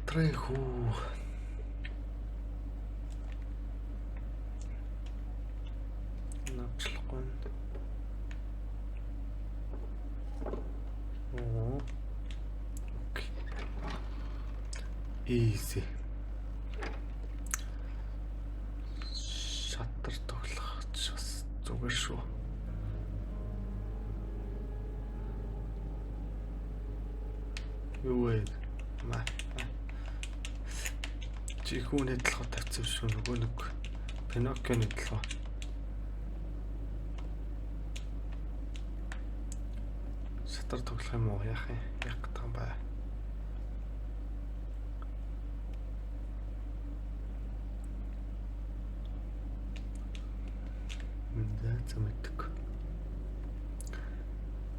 Ятраа хүү. Навчлахгүй. Оо. Окей. Easy. Шатар тоглох ч бас зүгээр шүү. Юу вэ? Маа. Чихүүний толгой тавьсан шүү нөгөө нэг Пиноккионы толгой. Шатар тоглох юм уу? Яах юм? Яг гтан бай. За мэддэг.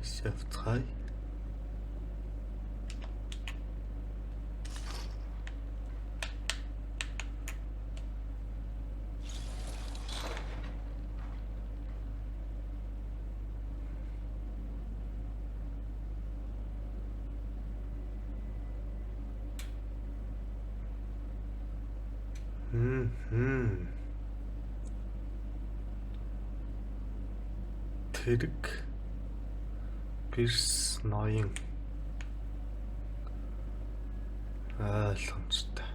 Chef 3. Тэрэг Пирс ноён ойлгомжтой.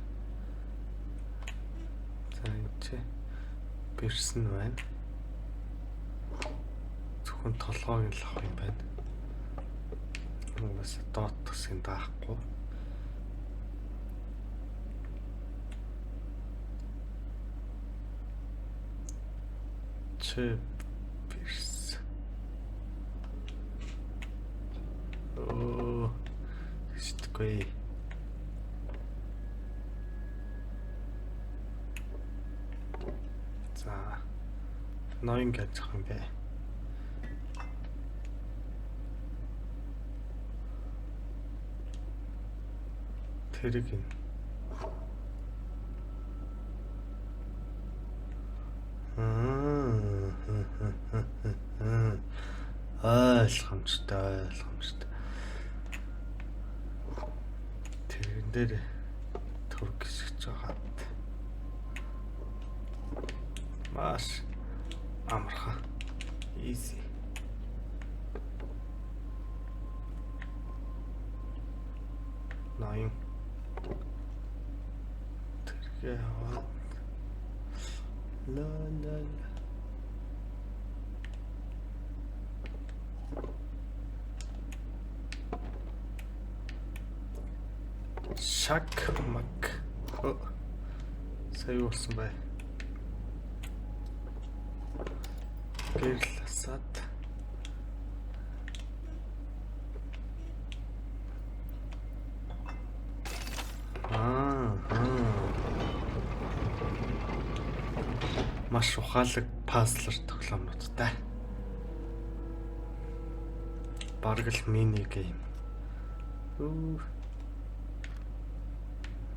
За энэ Пирс нь байна. Зөвхөн толгойг л авах юм байна. Угсаа дот гэсэн даахгүй. Пирс. Оо. Шитгэе. За. Ноён гэж ах юм бэ. Тэрэг юм. Ойлгомжтой. Тэрэн дээр төрг хэсгэж байгаад маш амархан. Easy. Ноён. Тэргээ аваад ла. Шак мак. Сая болсон бай. Гэрласаад. Маш ухаалаг пазлер тоглоомнуудтай. Бараг л мини гейм.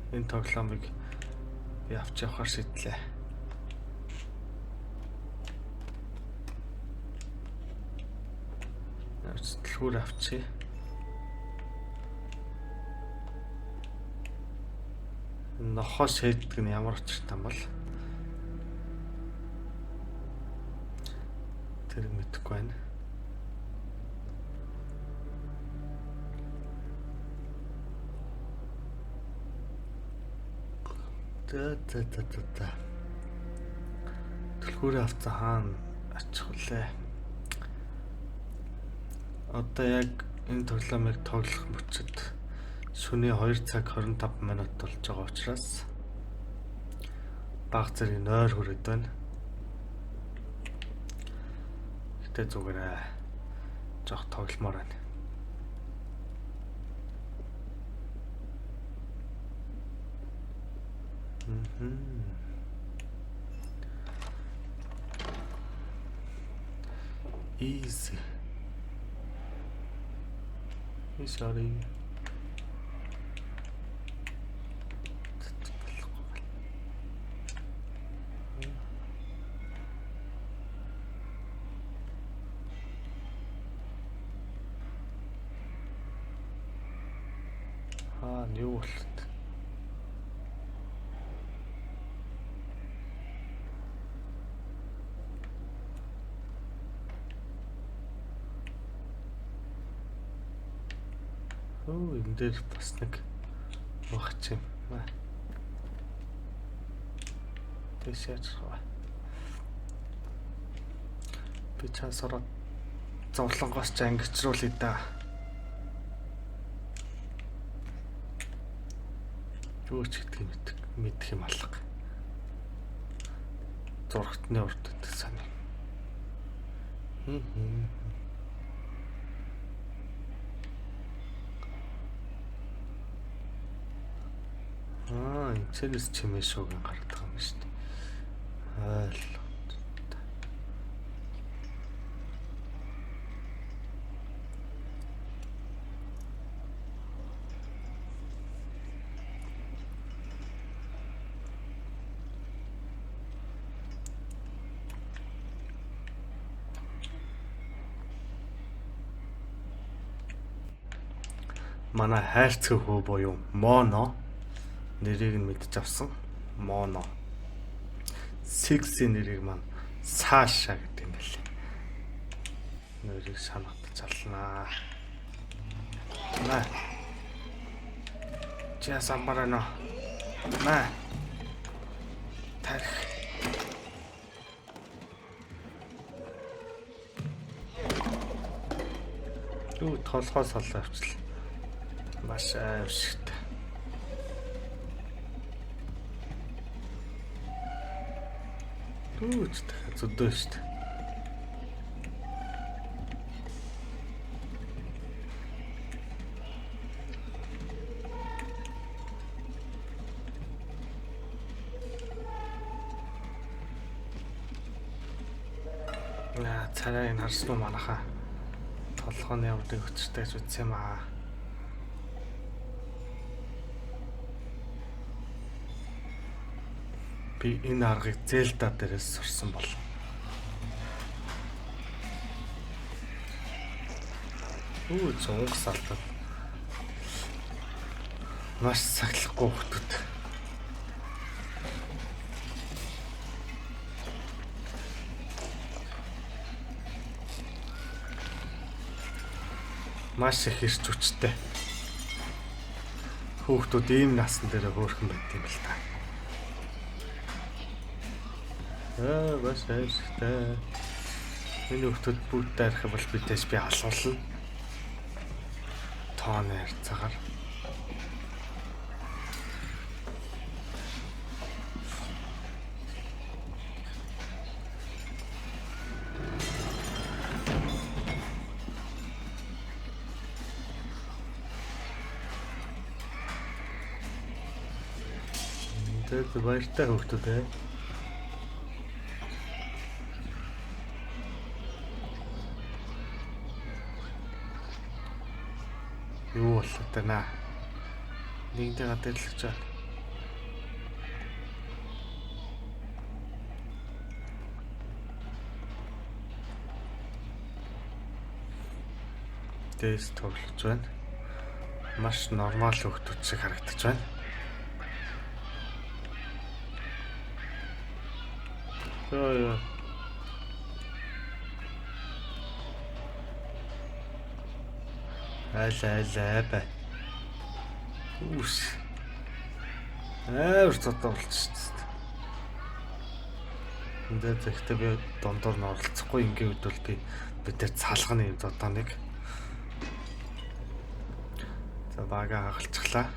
Энэ тоглоомыг би авч явахаар шийдлээ. Дэлгүүр авчи. Нохоо шийддэг нь ямар учиртай юм бол тэр мэдэхгүй байна. Та. Түлхүүрээ авцаа хаана очих вүлээ? Одоо яг энэ тоглоомыг тоглох мөчөд шөнийн 2 цаг 25 минут болж байгаа учраас баг зэрэг нойр хүрээд байна. Гэтэ зүгээр жоох тогломоор байна. Easy. Sorry. Юу болт? Оо энэ дээр бас нэг багч юм. Тэс яаж байгаа. Би чансараа зовлонгоос ч ангичруулъя да. Юу ч гэдгийг мэдэх юм алга. Зургатны урд гэдэг санаа. Энэс чимээ шууган гардаг юм шүү дээ. Айл. Манай хайрцаг хөө буюу Моно нэрийг нь мэдж авсан. Моно. Six-ийн нэрийг маань Саша гэдэг юм байлээ. Нэрийг санагдаж алнаа. Наа. Чи самбарано. Наа. Тарих. Юу толгоос олоо авчлаа. Маш аимшигтай. Түүч зөдөө шүү дээ. Царай энэ харсан уу манайхаа? Толгойн явдыг өчтэй үзсэн юм аа. Би энэ аргыг Зельда дээрээс сурсан бол. Зунгас алдаад. Маш сахилахгүй хөтөд. Маш их ирч хүчтэй. Хүүхдүүд ийм насн дээр хөөрхөн байт юм л та. Бас хайртай. Миний хүүхдүүд бүгд дайрах бол бидээс би алуулна. Тооны харьцаагаар. Тэгээд баяртай хүүхдүүд ээ. Юу болоо тана. Нэгдээ гадаалж байгаа. Дэс тоглож байна. Маш нормал хүүхдүүд шиг харагдаж байна. Яа. Айлаа бай. Үс. Амар цотоо болчихсон. Эндээ зөвхөн би дондор нь оролцохгүй ингийн үед бол бид нар цаалганы юм зодоо нэг. За бага хагалцглаа.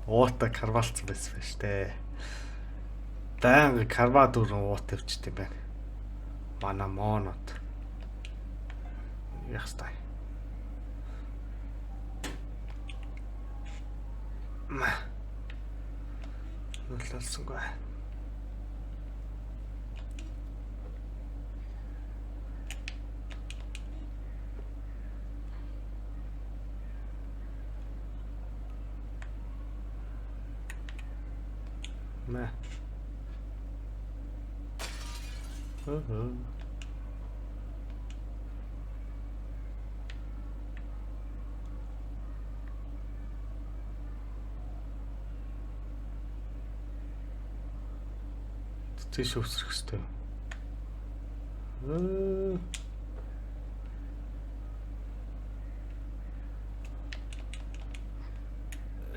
Уута карвалцсан байсан байна штэ. Даанга карва дөрөв уут явчихд юм байна. Манай монот. Яхстай. Нөлөөлсөнгүй. Мэ. Тийш өсрөх хэвээр.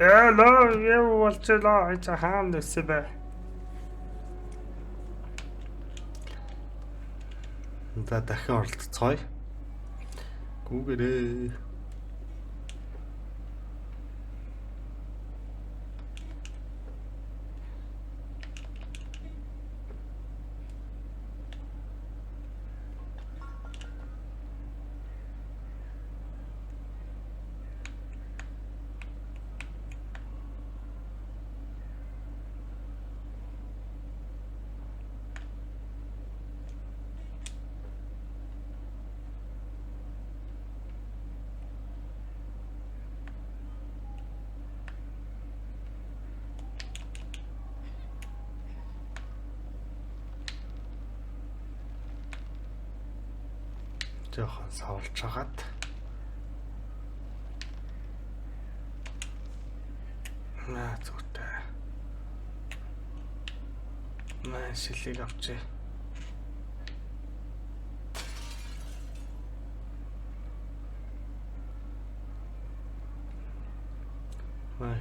Яв болчихлоо. Хаяа хаан дэсэ бай. За дахин оролцоцгоё. Гүүгээрээ. Жохон савлж хагаад. Зүгтээ. Шилийг авчи.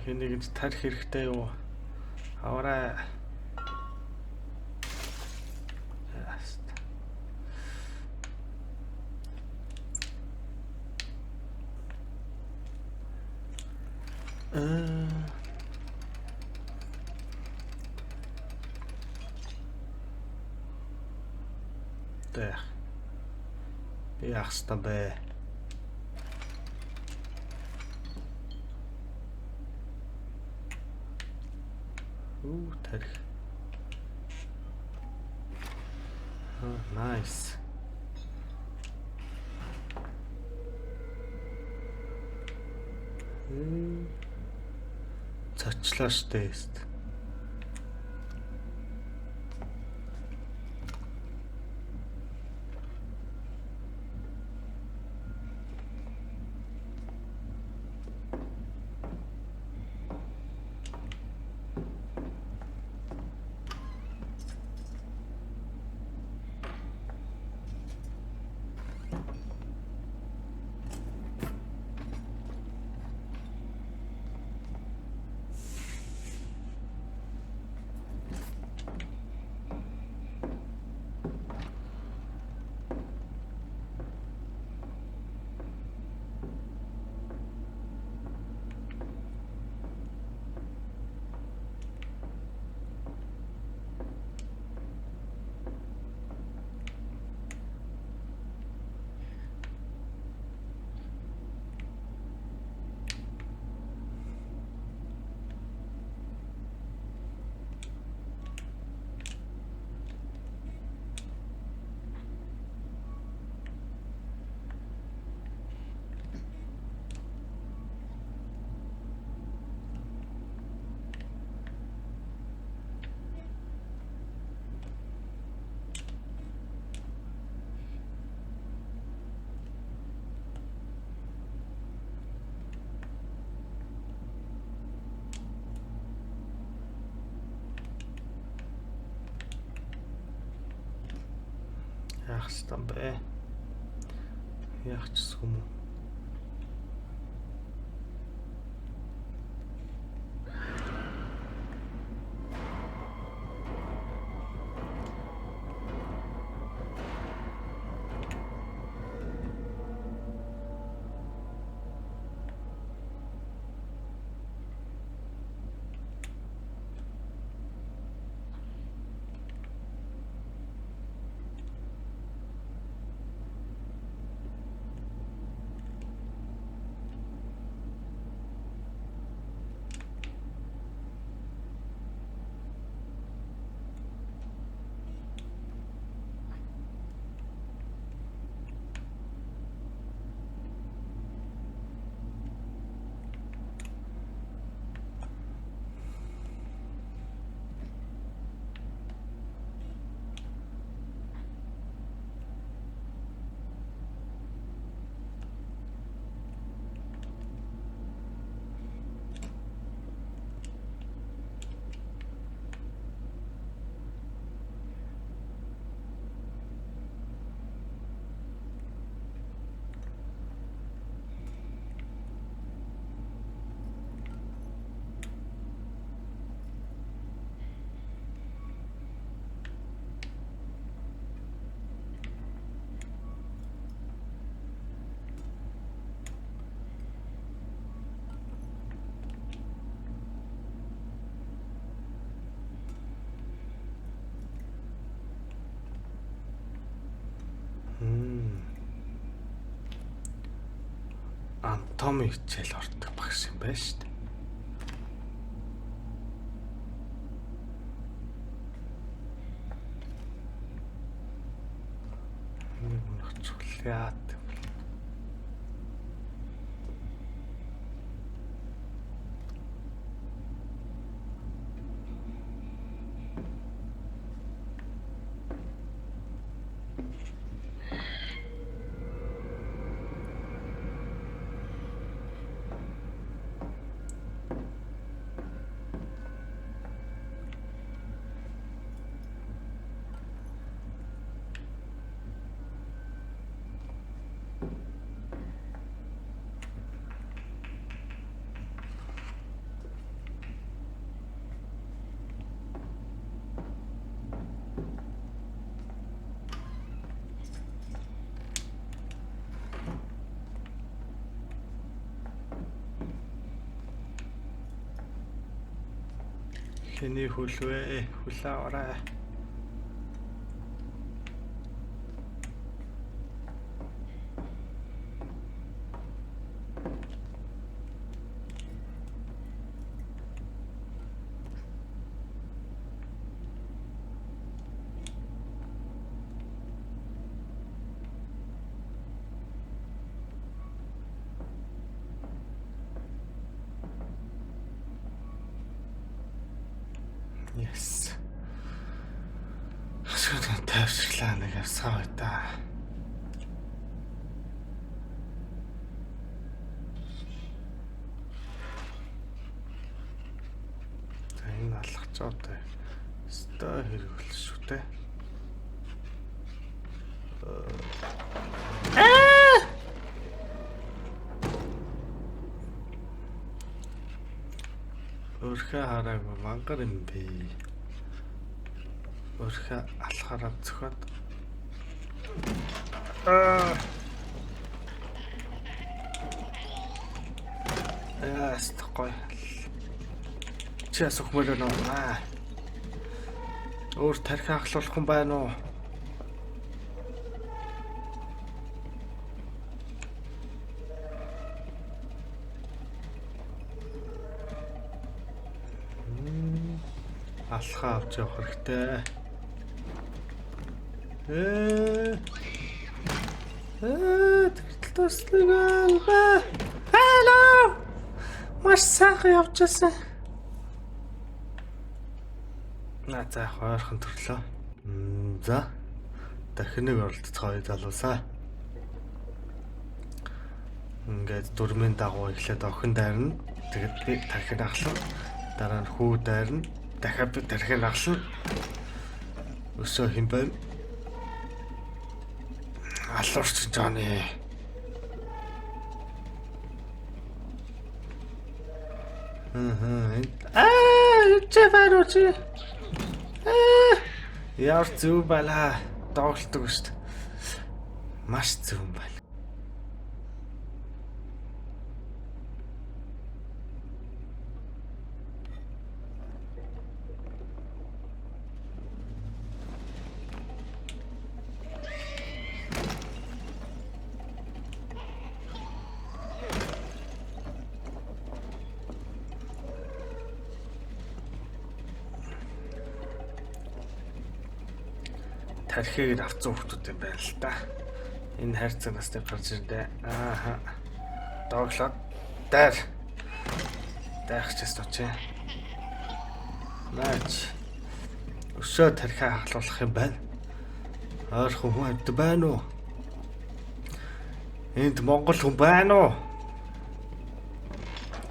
Хэнийг тарих хэрэгтэй юу? Аваарай. Тэг. Яах ёстой бэ? Тарих. Nice. Цочлоо штэ. Яах ёстой бэ? Яах ч юм уу? Анатоми хичээл ордог багш юм байна шүү дээ. Нэг нөхцөл яат. Хэний хүлвэ? Хүлээ ороо. Yes. Шүрэн тавьшлаа нэг авсгаа бай та. За энэ алгаж одоо өстой хэрэгэл шүү дээ. Өөрхөө хараагүй мангар юм бэ. Өөрхөө алхаараа зөхөд. Стокой. Чээс өхмөр нөө. Өөр тархи ахлуулах юм байна уу? Алхаа авч явах хэрэгтэй. Тэгтэл туслаг аа. Hello. Маш сайхан явчихсан. За хойрхон төрлөө. За. Дахин нэг оролцохоо залуусаа. Ингээд дөрмийн дагуу эхлээд охин дайрна. Тэгэд би тархин ахлаа. Дараа нь хүү дайрна. Дахиад би тархин ахлаа. Өсөө хин байна. Алуурч Жонни. Чэвэрч. Яар зүг байлаа. Доголдог шүү дээ. Маш зүг юм байна. Тархийг авцсан хүмүүс юм байна л да. Энэ хайрцагнаас дэв гарч ирэндээ. Ааха. Доглоод дайр. Дайрч ястооч. Наач. Өсөө тархиа хахлуулах юм байна. Ойрхон хүн амьд байна уу? Энд Монгол хүн байна уу?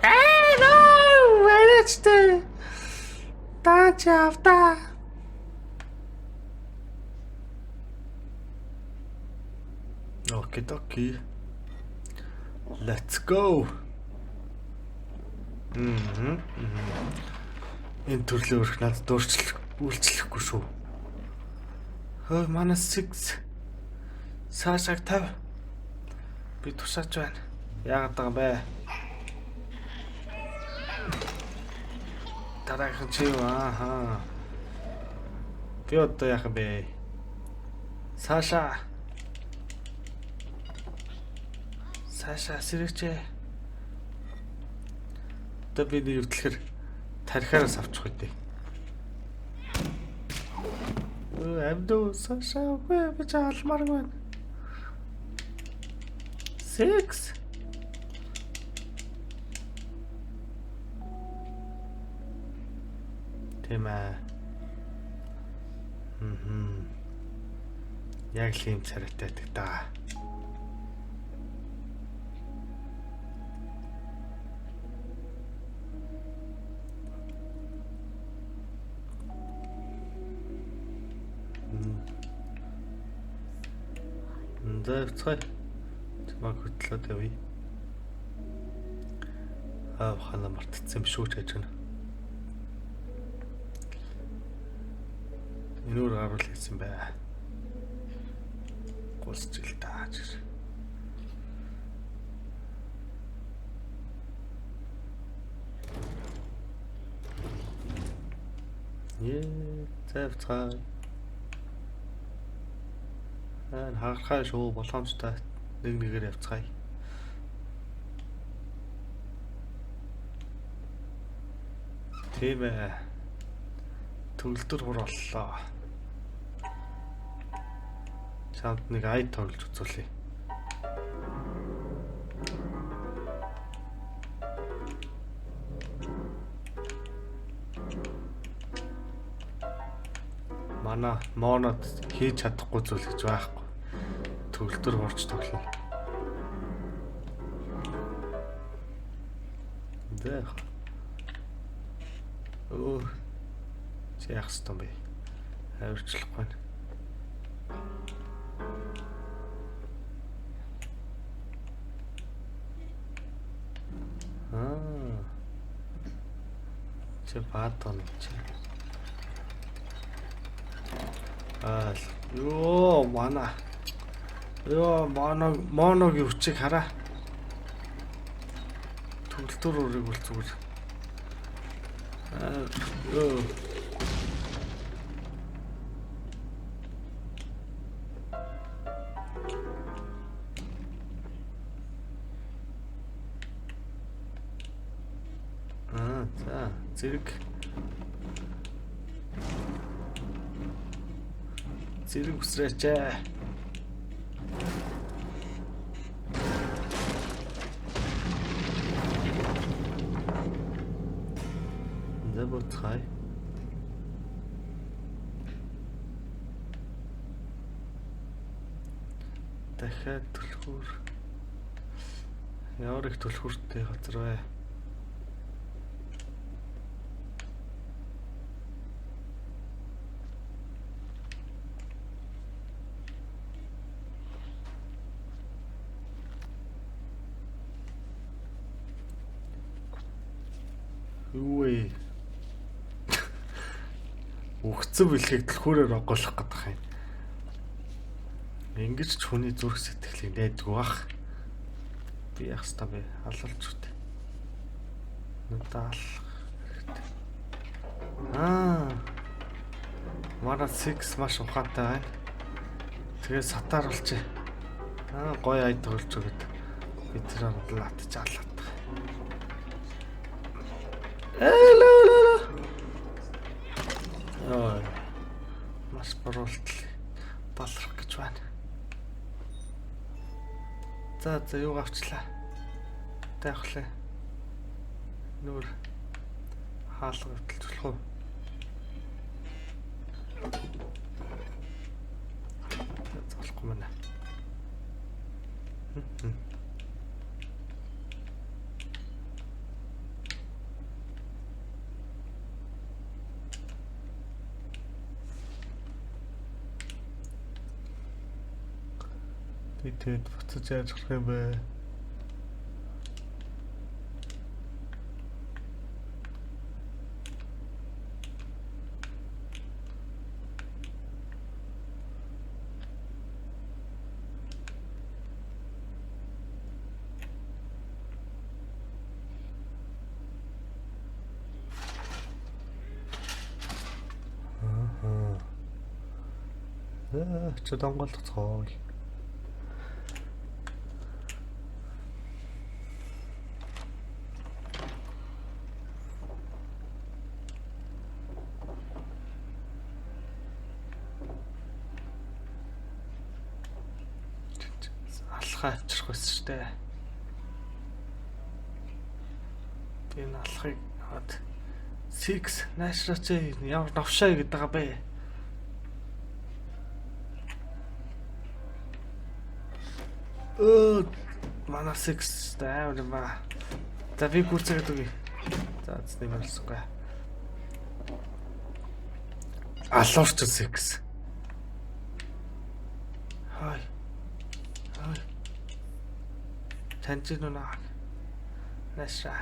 Нөө, вэрчтэй. Таачаавта. Okidoki. Let's go. Энэ төрлийн өрх надад үйлчлэхгүй шүү. Хөөе, манай 6 саашааг тав. Би тушаач байна. Яагаад байгаа юм бэ? Дараагийн чи юу? Ааха. Би одоо яах юм бэ? Саша. Цаашаа сэрэгчээ. Одоо би нэг өвтлөхөр тархиараас авчих үедээ. Амдуу цаашаа үгүй би чаалмааргүй. 6 Тэмээ. Яг л юм царайтай да. Дэвцгай. Тэмээ хөтлөөд явъя. Хана мартцсан биш үү гэж байна. Энүүр гаруул хийсэн бай. Гулсч ил тааж. Зэвцгай. Хагархаа шүү боломжтой нэг нэгээр явцгаая. Тийм ээ. Төгөлдөр хур боллоо. Чамд нэг ай тоглож үзүүлье. Манай монод хийж чадахгүй зүйл гэж байхгүй. Төгөлдөр хурч тоглоно. Дэх. Чи яах ёстой бэ? Авирчлахгүй байна. Чи баатон чи. Ёо мана. Ёо моногийн хүчийг хараа. Төгөлдөр өрийг бол зүгээр. Ёо. За, зэрэг үсрээч. Зэвцгай. Дахиад түлхүүр. Ямар их түлхүүртэй газар вэ? Юу вэ? Үхцэн бэлхийг түлхүүрээр оголох гэдэг юм. Ингэж ч хүний зүрх сэтгэлийг найддаг бах. Би яах ёстой бэ? Алуулж үтэ. Нүдаал. Манай 6 маш ухаантай байна. Тэгээ сатаар болчих. Гоё ай тоглож өгöd. Би тэр бодлоо атжаалаад. Ой. Маш боролтол балрах гэж байна. За юу авчлаа. Таахлаа. Нүр хаалга хөтлөх үү? Залахгүй мэнэ. Тэд буцаж яаж гарах юм бэ? Ч Монголд цоог. алхаа авчрах байсан штэ. Энэ алхахыг хаад 6 наашраач ямар новшаа гэдэг байгаа бэ? Манай 6 таавар юм ба. За би гүрцээд үгүй. За зэний мэлсгүй. Алуурч 6. Хай. Таньж нүнэ. Наашаа.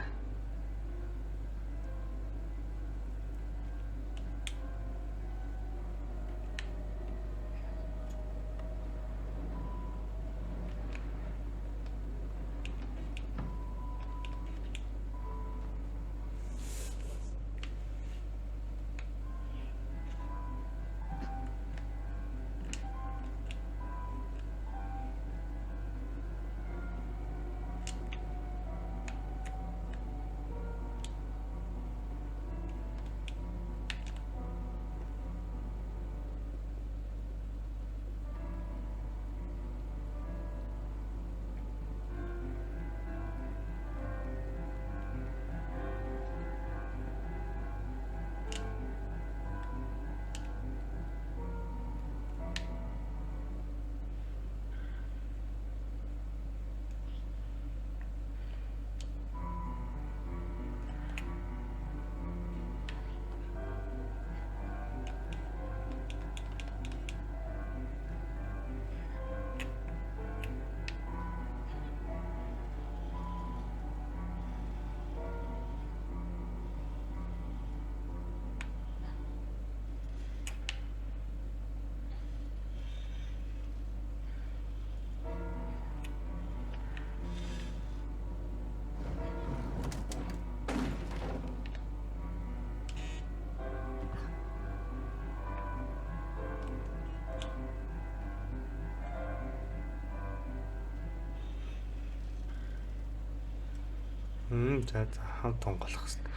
За хамт тунгалах хэрэгтэй.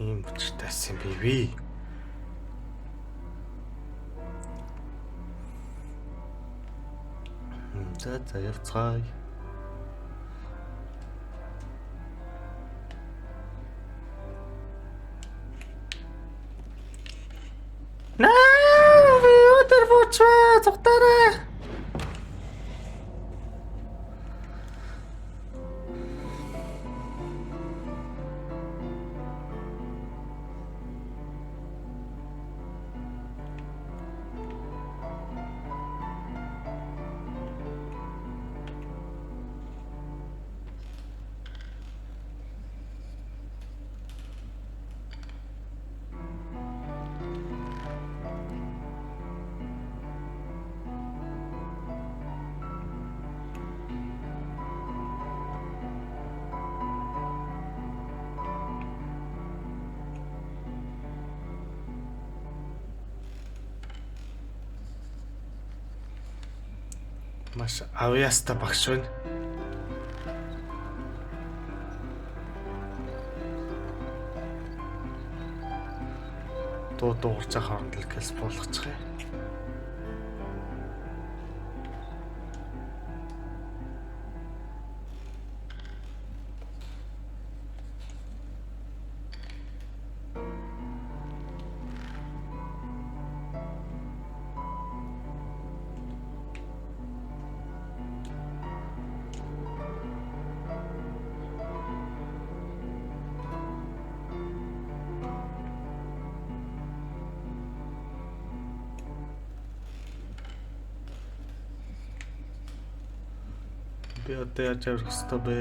Ийм өчтэй байсан би. За явцгаая. Би өдөр буучваа цогтараа. Маш авьяастай багш байна. Дуугарч байгаа хооронд л гэлс буулгачих юм. Би одоо яаж явах ёстой бэ?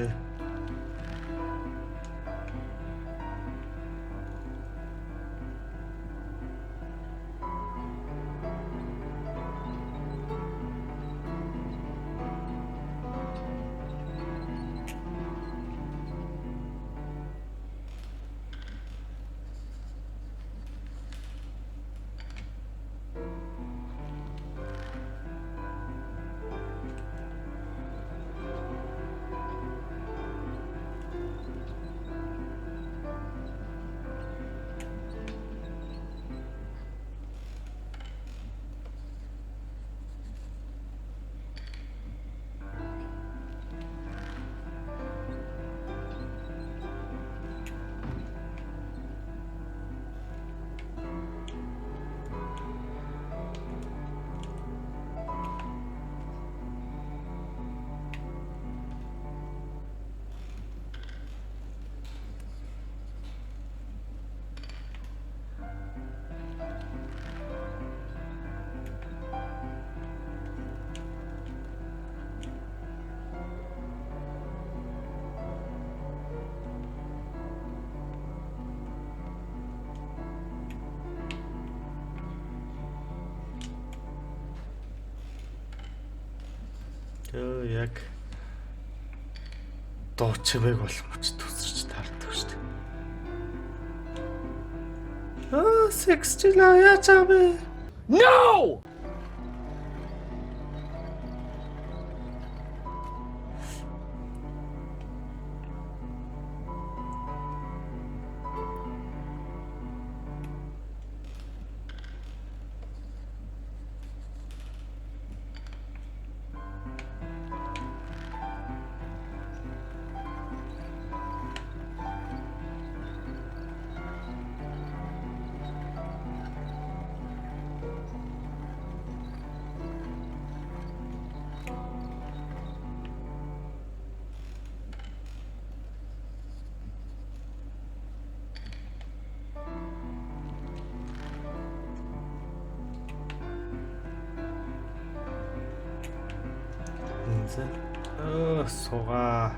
Ёо яг дуу чимээг боломж тусарч таардаг шүү дээ. Секс жилаа яач аа бэ? No! Сугаа.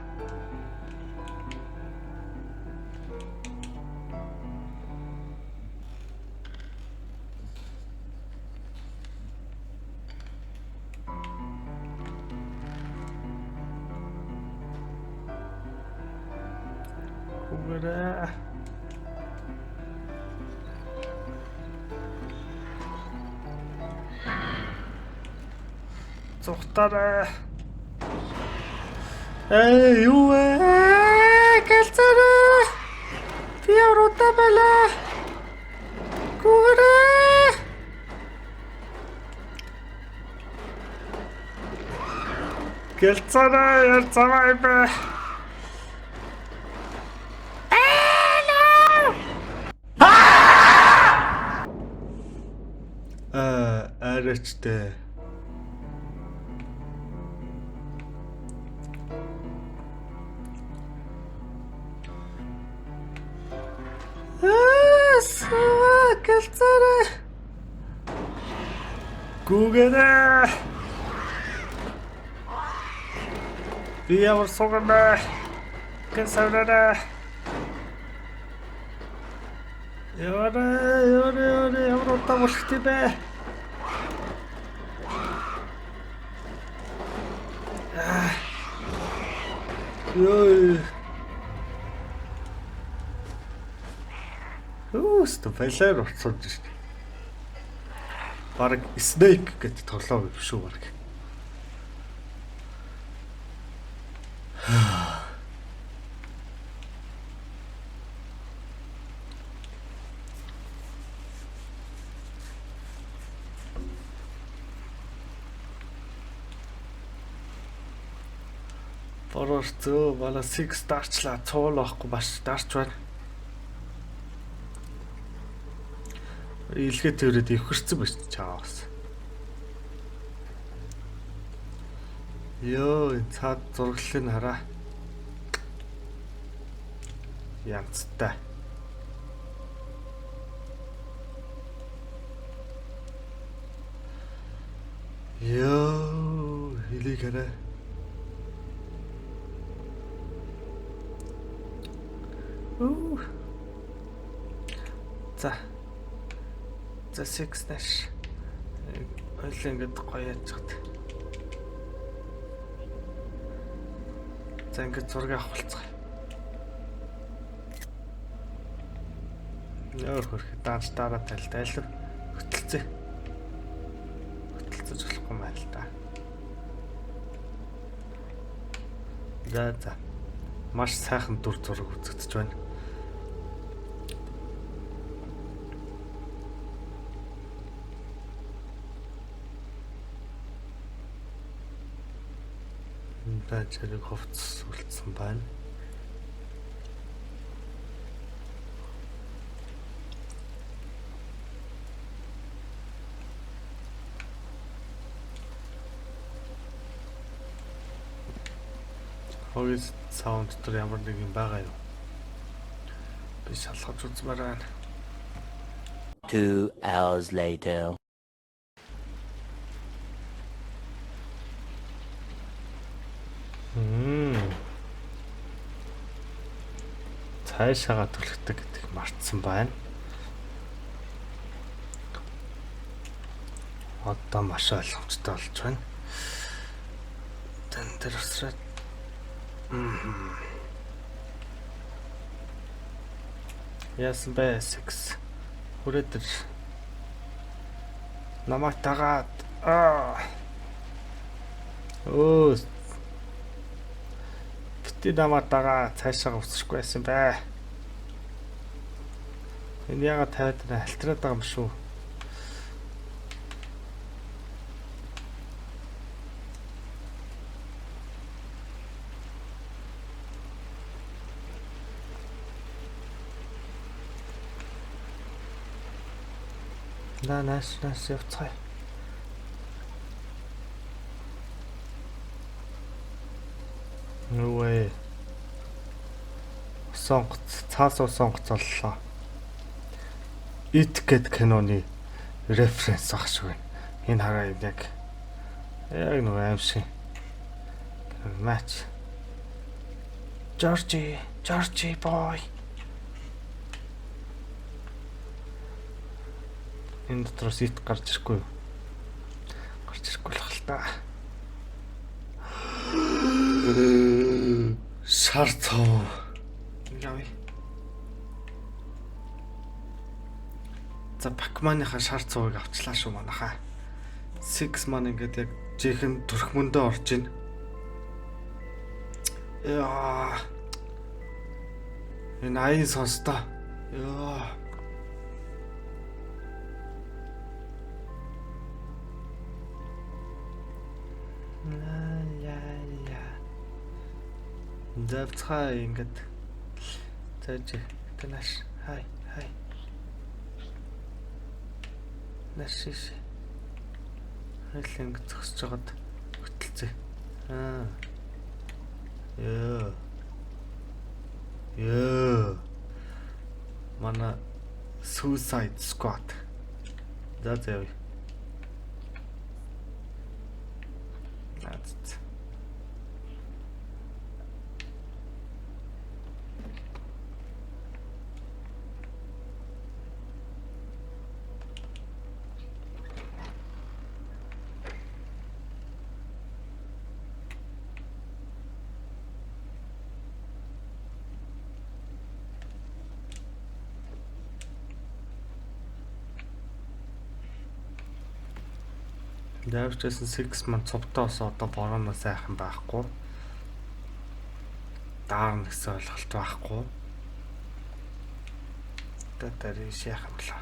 Гүрээ. Цухтараа. Юу вэ? Гэлцээрээ. Би ороотой байлаа. Гүрээ. Гэлцээрээ яар цаваа бэ? Арачтай. Гэлцээрээ. Гүгэрээ. Би ямар сугана. Гэлцээрээ. Ямар удаа болох тийм бэ? Ёй. Өөстө байлаар урцуулж шít. Бараг Snake гэдэг тоглоом биш үү бараг. Борорцоо бала 6 дарчлаа цуул байхгүй маш дарч байна. Илгээ тэрээд ивхэрсэн байж чаавас. Ёо, энэ цаад зураглалыг хараа. Янцтай. Ёо, хэлийг хараа. За 6 наш. Ойлоо ингэж гоё яаж чад. За ингэж зураг авахулцгаа. Өөр хөрх дааж дараа тайлтайлав. Хөтөлцөө. Хөтөлцөж болохгүй маа л да. За. Маш сайхан дүр зураг үзэгдэж байна. Зэрэг хувцас үлдсэн байна. Хойс саунд дотор ямар нэг юм байгаа юу? Би шалгаж үзмээр байна. 2 hours later. Цаашаага түлхдэг гэдэг мартсан байна. Одоо маш ойлгомжтой болж байна. Тэн дээр усраад. Яасан бэ 6. Хүрээдэр. Намайг тагаад. Өө. Бити намайг тагаа цаашаа усрахгүй байсан бэ. Энэ яагаад тавиад байна? Альтраад байгаа юм шүү. Нас явцгаая. Нүвэ. Цаасуу сонгоц оллоо. It гэд киноны референс ах шиг байна. Энэ хараа яг нэг аим шиг. Матч. Georgie boy. Энэ дотроос ит гарч ирэхгүй юу? Гарч ирэхгүй л хэл та. Шар цоо. Яви. За Пакманыхаа шар цуугийг авчлаа шүү манайхаа. 6 маань ингээд яг жихэн төрх мөндөө орж ийн. Яа. Энэ аян сонсдоо. Яа. Завцгаа ингээд зааж танаш хай нашиш хэлэн зогсож жагаад хөтөлцөө ёо мана suicide squad за заяа наац Давчсан 6 маань цувтаос одоо борооно сайхан байхгүй. Даарна гэсэн ойлголт байхгүй. Татари яах юм бла.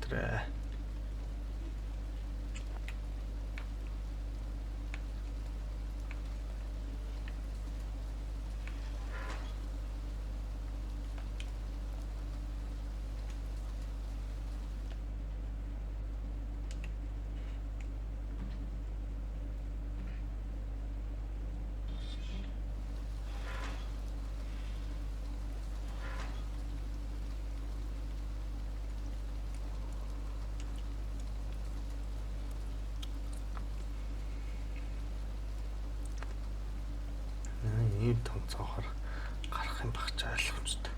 Трэ. Ийм том цоохор гарах юм багч ойлгомжтой.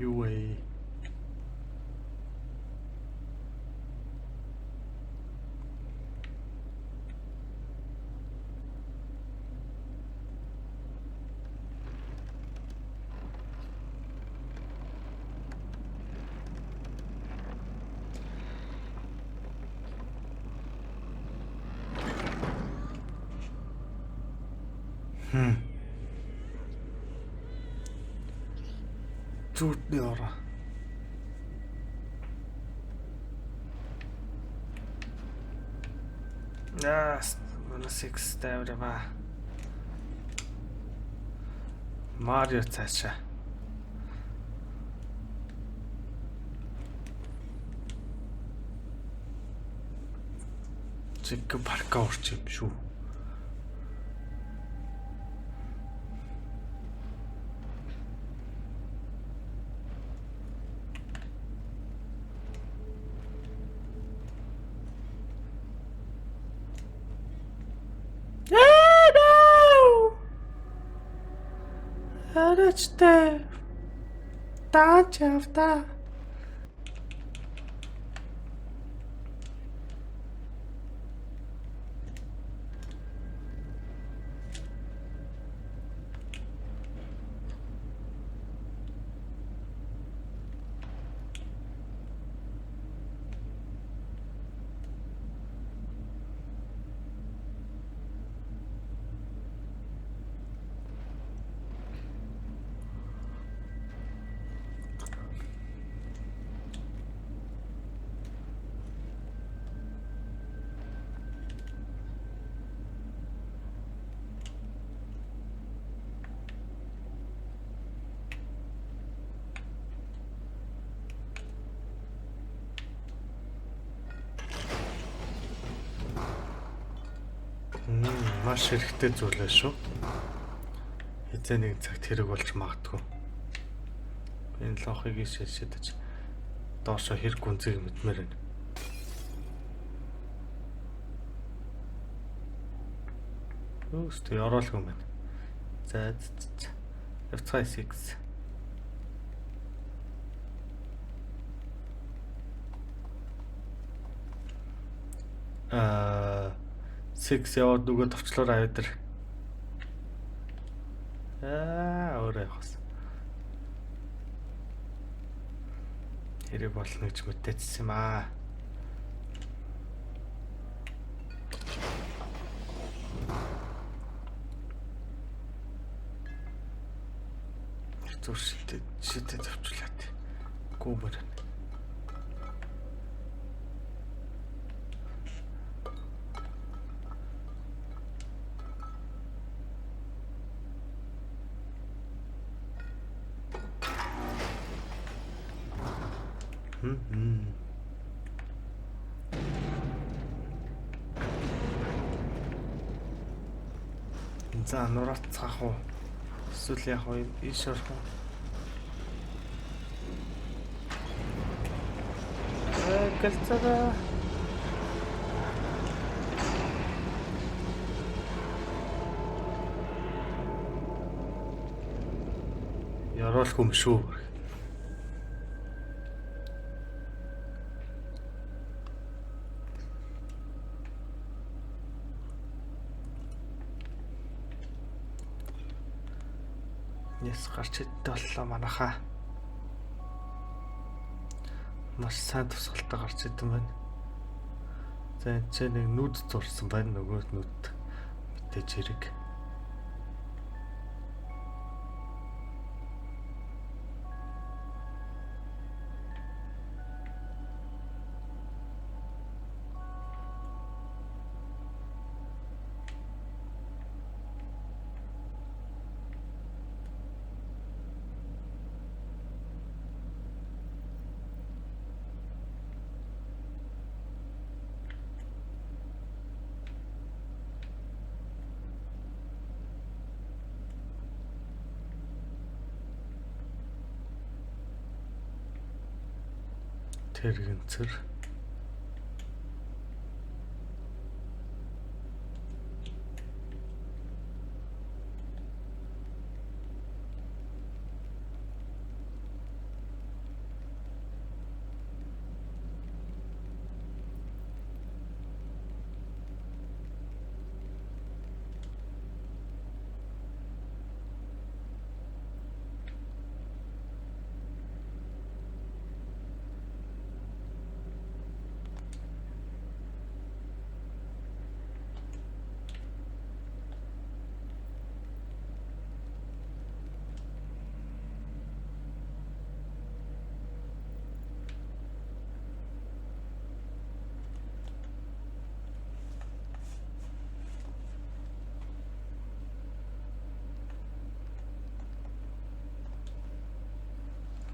Юу вэ? Зүудний ороо. Яс, манас X тавьраа. Марио цаашаа. Чиг парка орч юм шүү. Арачтай. Таач авта. Маш хэрэгтэй зүйлээ шүү. Эзэн нэг цагт хэрэг болж магадгүй. Энэ лохыг шидэж доошо хэрэг гүнзгий мэдмээр байна. Өөстөө ороолгүй юм байна. За. F26. Six яваад нөгөө товчлоор аваад ир. Өөрөө явахс. Хэрэг болно гэж мэдээдсэн юм аа. Зүр шидэд товчлаад. Гүмэр. За нурацгаах уу? Эсвэл яг уу ийш орох уу? Гэлцээ. Яроолгүй юм шүү. Яс гарч идэ боллоо манайхаа. Маш сайн тусгалтай гарч идэм байна. За энэ ч нэг нүд зурсан байна. Нөгөө нүд мэдээж хэрэг. Тэргэнцэр.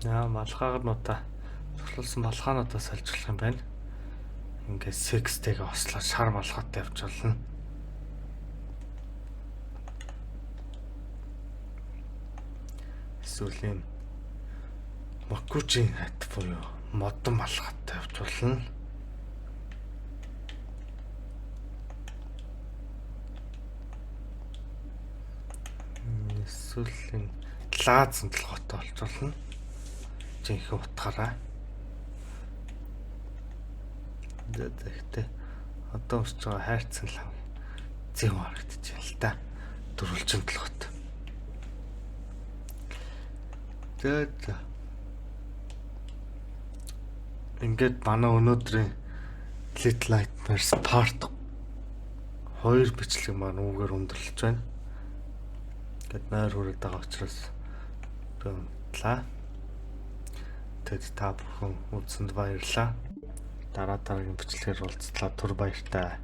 Малгайгнуудаа цуглуулсан балгаануудаа салжуулах юм байна. Ингээд секстэйгээ ослоо шар малгайтай явж болно. Эсвэл энэ Макучийн хат буюу модон малгайтай явж болно. Эсвэл энэ лаазан толгойтой болж болно. Жинхэнэ утгаараа. Тэгэхдээ одоо урч байгаа хайрцан лав зэв харагдаж байна л да. Дөрвөлжин толгойтой. За. Ингээд манай өнөөдрийн Little Nightmares Part 2 бичлэг маань үүгээр өндөрлөж байна. Гэт нойр хүрээд байгаа учраас би унтлаа. Тэд та бүхэн үзсэнд баярлалаа. Дараагийн бичлэгээр уулзлаа. Түр баяртай.